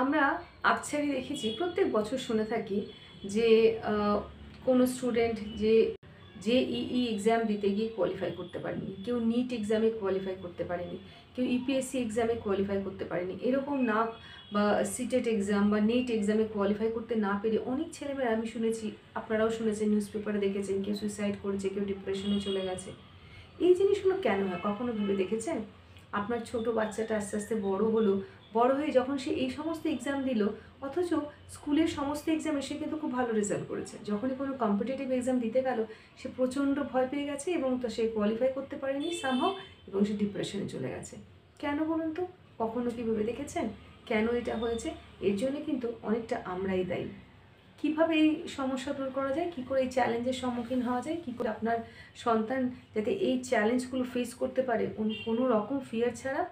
আমরা আকছারি দেখেছি, প্রত্যেক বছর শুনে থাকি যে কোনো স্টুডেন্ট যে জেইই এক্সাম দিতে গিয়ে কোয়ালিফাই করতে পারেনি, কেউ নিট এক্সামে কোয়ালিফাই করতে পারেনি, কেউ ইউপিএসসি এক্সামে কোয়ালিফাই করতে পারেনি, এরকম না বা সিটেট এক্সাম বা নেট এক্সামে কোয়ালিফাই করতে না পেরে অনেক ছেলেমেয়েরা, আমি শুনেছি, আপনারাও শুনেছেন, নিউজ পেপারে দেখেছেন, কেউ সুইসাইড করেছে, কেউ ডিপ্রেশনে চলে গেছে। এই জিনিসগুলো কেন হয় কখনো ভেবে দেখেছেন? আপনার ছোট বাচ্চাটা আস্তে আস্তে বড় হলো, বড় হয়ে যখন সে এই সমস্ত এক্সাম দিল, অথচ স্কুলের সমস্ত এক্সামে সে কিন্তু খুব ভালো রেজাল্ট করেছে, যখনই কোনো কম্পিটিটিভ এক্সাম দিতে গেল সে প্রচণ্ড ভয় পেয়ে গেছে এবং তো সে কোয়ালিফাই করতে পারেনি সামহাও, এবং সে ডিপ্রেশনে চলে গেছে। কেন বলুন তো? কখনো কি ভেবে দেখেছেন কেন এটা হয়েছে? এর জন্য কিন্তু অনেকটা আমরাই দায়ী। কীভাবে এই সমস্যা দূর করা যায়, কী করে এই চ্যালেঞ্জের সম্মুখীন হওয়া যায়, কী করে আপনার সন্তান যাতে এই চ্যালেঞ্জগুলো ফেস করতে পারে কোনো রকম ফিয়ার ছাড়া,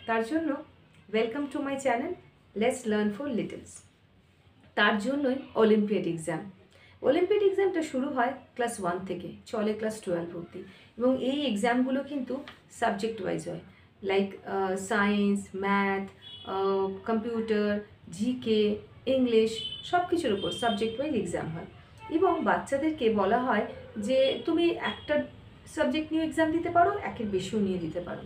তার জন্য welcome to my channel let's learn for littles. তার জন্যই অলিম্পিয়াড এক্সাম। অলিম্পিয়াড এক্সামটা শুরু হয় ক্লাস 1 থেকে, চলে ক্লাস 12 অবধি, এবং এই এক্সামগুলো কিন্তু সাবজেক্ট ওয়াইজ হয়, like science, math, computer, GK, English, সব কিছুর উপর সাবজেক্ট ওয়াইজ এক্সাম হয়। এবং বাচ্চাদেরকে বলা হয় যে তুমি একটা সাবজেক্ট নিয়ে এক্সাম দিতে পারো, একের বেশিও নিয়ে দিতে পারো।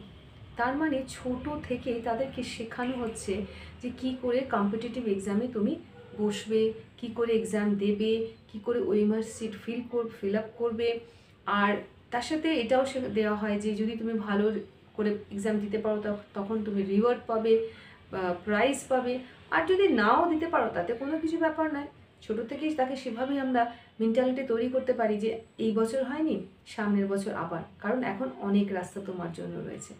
তার মানে ছোট থেকেই তাদেরকে শেখানো হচ্ছে যে কী করে কম্পিটিটিভ এক্সামে তুমি বসবে, কী করে এক্সাম দেবে, কী করে ওএমআর সিট ফিল আপ করবে। আর তার সাথে এটাও দেওয়া হয় যে যদি তুমি ভালো করে এক্সাম দিতে পারো তখন তুমি রিওয়ার্ড পাবে, প্রাইজ পাবে। আর যদি নাও দিতে পারো তাতে কোনো কিছু ব্যাপার নয়। ছোটো থেকেই তাকে সেভাবেই আমরা মেন্টালিটি তৈরি করতে পারি যে এই বছর হয়নি, সামনের বছর আবার, কারণ এখন অনেক রাস্তা তোমার জন্য রয়েছে।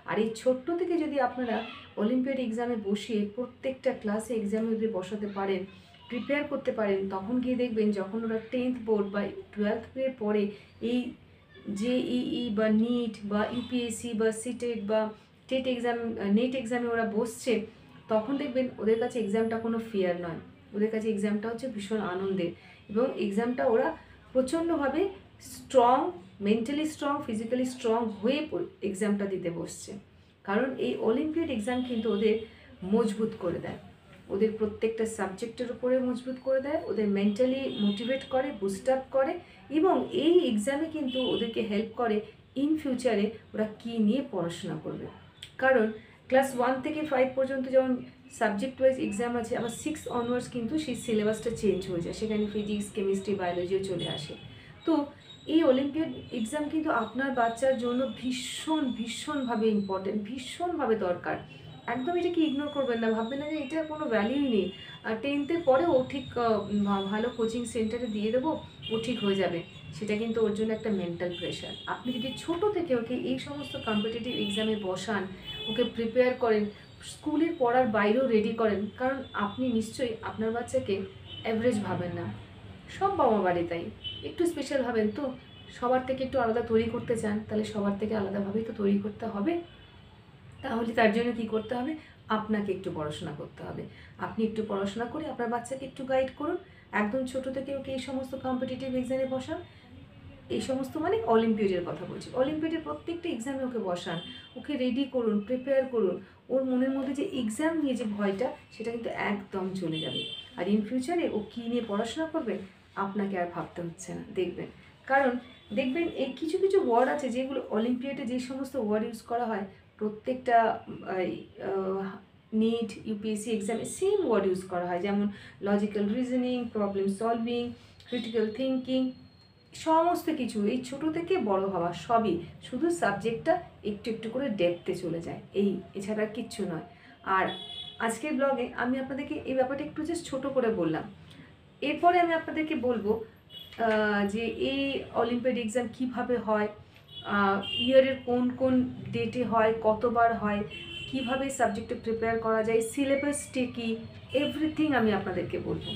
আর এই ছোট্ট থেকে যদি আপনারা অলিম্পিয়াড এক্সামে বসিয়ে প্রত্যেকটা ক্লাসে এক্সামে যদি বসাতে পারেন, প্রিপেয়ার করতে পারেন, তখন গিয়ে দেখবেন যখন ওরা 10th বোর্ড বা 12th এর পরে এই জেইই বা নিট বা ইউপিএসসি বা সিটেট বা টেট এক্সাম, নেট এক্সামে ওরা বসছে, তখন দেখবেন ওদের কাছে এক্সামটা কোনো ফিয়ার নয়, ওদের কাছে এক্সামটা হচ্ছে ভীষণ আনন্দের। এবং এক্সামটা ওরা প্রচণ্ডভাবে strong, mentally strong, physically strong হয়ে এক্সামটা দিতে বসছে। কারণ এই অলিম্পিয়াড এক্সাম কিন্তু ওদের মজবুত করে দেয়, ওদের প্রত্যেকটা সাবজেক্টের উপরে মজবুত করে দেয়, ওদের মেন্টালি মোটিভেট করে, বুস্ট আপ করে, এবং এই এক্সামে কিন্তু ওদেরকে হেল্প করে ইন ফিউচারে ওরা কী নিয়ে পড়াশোনা করবে। কারণ ক্লাস 1 থেকে 5 পর্যন্ত যেমন সাবজেক্ট ওয়াইজ এক্সাম আছে, আবার 6 অনওয়ার্ডস কিন্তু সেই সিলেবাসটা চেঞ্জ হয়ে যায়, সেখানে ফিজিক্স, কেমিস্ট্রি, বায়োলজিও চলে আসে। তো এই অলিম্পিয়াড এক্সাম কিন্তু আপনার বাচ্চার জন্য ভীষণভাবে ইম্পর্টেন্ট, ভীষণভাবে দরকার। একদম এটাকে ইগনোর করবেন না, ভাববেন না যে এটার কোনো ভ্যালিউই নেই, 10th-এর পরে ও ঠিক ভালো কোচিং সেন্টারে দিয়ে দেবো, ও ঠিক হয়ে যাবে। সেটা কিন্তু ওর জন্য একটা মেন্টাল প্রেশার। আপনি যদি ছোটো থেকে ওকে এই সমস্ত কম্পিটিটিভ এক্সামে বসান, ওকে প্রিপেয়ার করেন, স্কুলের পড়ার বাইরেও রেডি করেন, কারণ আপনি নিশ্চয়ই আপনার বাচ্চাকে অ্যাভারেজ ভাবেন না, সব বাবা বাড়ি তাই, একটু স্পেশাল ভাবেন তো, সবার থেকে একটু আলাদা তৈরি করতে চান, তাহলে সবার থেকে আলাদাভাবেই তো তৈরি করতে হবে। তাহলে তার জন্য কী করতে হবে? আপনাকে একটু পড়াশোনা করতে হবে। আপনি একটু পড়াশোনা করে আপনার বাচ্চাকে একটু গাইড করুন, একদম ছোটো থেকে ওকে এই সমস্ত কম্পিটিটিভ এক্সামে বসান। এই সমস্ত মানে অলিম্পিয়াডের কথা বলছি, অলিম্পিয়াডের প্রত্যেকটা এক্সামে ওকে বসান, ওকে রেডি করুন, প্রিপেয়ার করুন। ওর মনের মধ্যে যে এক্সাম নিয়ে যে ভয়টা, সেটা কিন্তু একদম চলে যাবে। আর ইন ফিউচারে ও কী নিয়ে পড়াশোনা করবে আপনাকে আর ভাবতে হচ্ছে না, দেখবেন। কারণ দেখবেন এই কিছু কিছু ওয়ার্ড আছে যেগুলো অলিম্পিয়াডে যে সমস্ত ওয়ার্ড ইউজ করা হয়, প্রত্যেকটা নিট, ইউপিএসসি এক্সামে সেম ওয়ার্ড ইউজ করা হয়, যেমন logical reasoning, problem solving, critical thinking, সমস্ত কিছু এই ছোটো থেকে বড় হওয়া সবই, শুধু সাবজেক্টটা একটু একটু করে ডেপথে চলে যায়, এছাড়া কিচ্ছু নয়। আর আজকের ব্লগে আমি আপনাদেরকে এই ব্যাপারটা একটু জাস্ট ছোটো করে বললাম। এরপরে আমি আপনাদেরকে বলবো যে এই অলিম্পিয়াড এক্সাম কীভাবে হয়, ইয়ারের কোন কোন ডেটে হয়, কতবার হয়, কীভাবে সাবজেক্টে প্রিপেয়ার করা যায়, সিলেবাসটি কী, এভরিথিং আমি আপনাদেরকে বলবো।